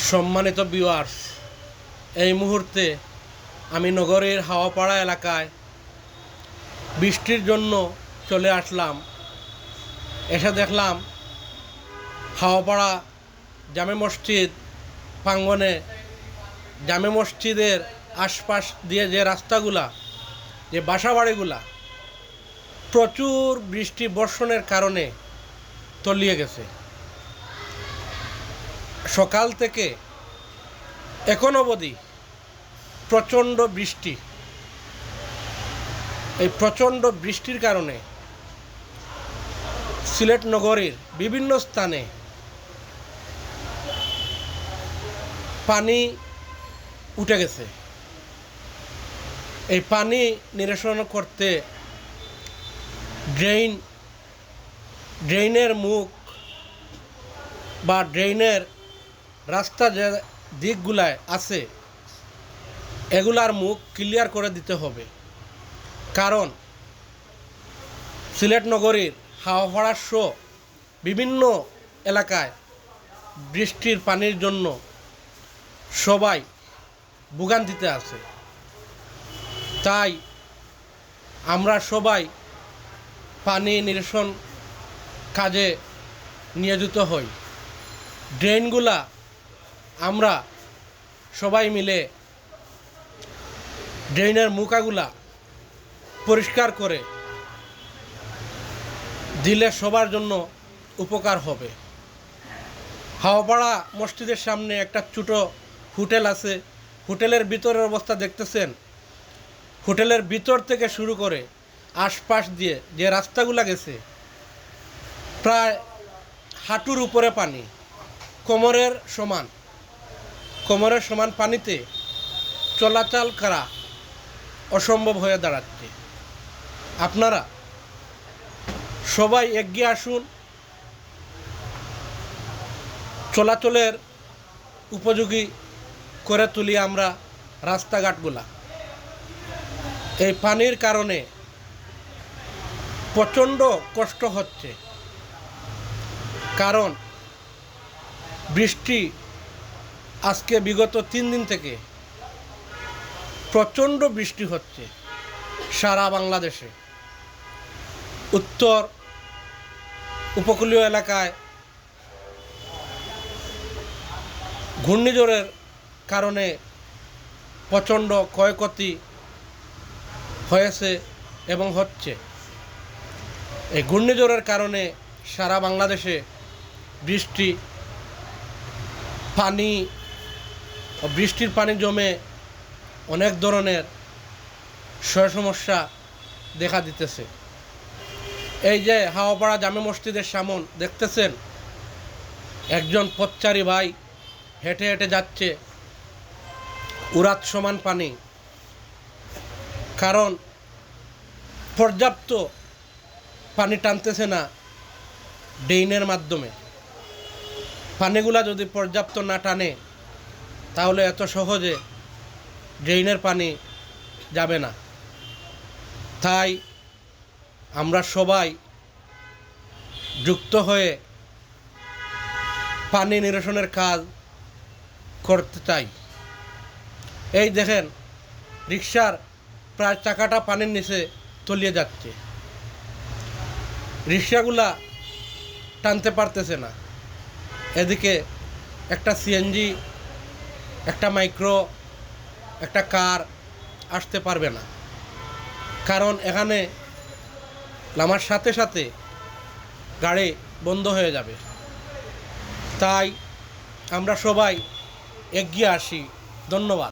সম্মানিত ভিউয়ার্স, এই মুহূর্তে আমি নগরের হাওয়াপাড়া এলাকায় বৃষ্টির জন্য চলে আসলাম। এসে দেখলাম হাওয়াপাড়া জামে মসজিদ প্রাঙ্গণে, জামে মসজিদের আশপাশ দিয়ে যে রাস্তাগুলা, যে বাসাবাড়িগুলা প্রচুর বৃষ্টি বর্ষণের কারণে তলিয়ে গেছে। সকাল থেকে এখন অবধি প্রচণ্ড বৃষ্টি। এই প্রচণ্ড বৃষ্টির কারণে সিলেট নগরীর বিভিন্ন স্থানে পানি উঠে গেছে। এই পানি নিরসন করতে ড্রেনের মুখ বা ড্রেনের রাস্তা যে দিকগুলায় আছে এগুলার মুখ ক্লিয়ার করে দিতে হবে। কারণ সিলেট নগরীর হাওয়াপাড়া সহ বিভিন্ন এলাকায় বৃষ্টির পানির জন্য সবাই ভোগান্তিতে আছে। তাই আমরা সবাই পানি নিরসন কাজে নিয়োজিত হই। ড্রেনগুলা আমরা সবাই মিলে ড্রেনের মুখাগুলা পরিষ্কার করে দিলে সবার জন্য উপকার হবে। হাওয়াপাড়া মসজিদের সামনে একটা ছোটো হোটেল আছে। হোটেলের ভিতরের অবস্থা দেখতেছেন। হোটেলের ভিতর থেকে শুরু করে আশপাশ দিয়ে যে রাস্তাগুলা গেছে প্রায় হাঁটুর উপরে পানি, কোমরের সমান পানিতে চলাচল করা অসম্ভব হয়ে দাঁড়াচ্ছে। আপনারা সবাই এগিয়ে আসুন, চলাচলের উপযোগী করে তুলি আমরা রাস্তাঘাটগুলা। এই পানির কারণে প্রচণ্ড কষ্ট হচ্ছে। কারণ বৃষ্টি আজকে বিগত 3 দিন থেকে প্রচণ্ড বৃষ্টি হচ্ছে সারা বাংলাদেশে। উত্তর উপকূলীয় এলাকায় ঘূর্ণিঝড়ের কারণে প্রচণ্ড ক্ষয়ক্ষতি হয়েছে এবং হচ্ছে। এই ঘূর্ণিঝড়ের কারণে সারা বাংলাদেশে বৃষ্টির পানি জমে অনেক ধরনের সমস্যা দেখা দিতেছে। এই যে হাওয়াপাড়া জামে মসজিদের সামন দেখতেছেন, একজন পথচারী ভাই হেঁটে হেঁটে যাচ্ছে, উরাত সমান পানি। কারণ পর্যাপ্ত পানি টানতেছে না ড্রেনের মাধ্যমে। পানিগুলা যদি পর্যাপ্ত না টানে তাহলে এত সহজে ড্রেনের পানি যাবে না। তাই আমরা সবাই যুক্ত হয়ে পানি নিরসনের কাজ করতে চাই। এই দেখেন, রিকশার প্রায় চাকাটা পানির নিচে তলিয়ে যাচ্ছে। রিকশাগুলা টানতে পারতেছে না। এদিকে একটা সিএনজি, একটা মাইক্রো, একটা কার আসতে পারবে না। কারণ এখানে নামার সাথে সাথে গাড়ি বন্ধ হয়ে যাবে। তাই আমরা সবাই এগিয়ে আসি। ধন্যবাদ।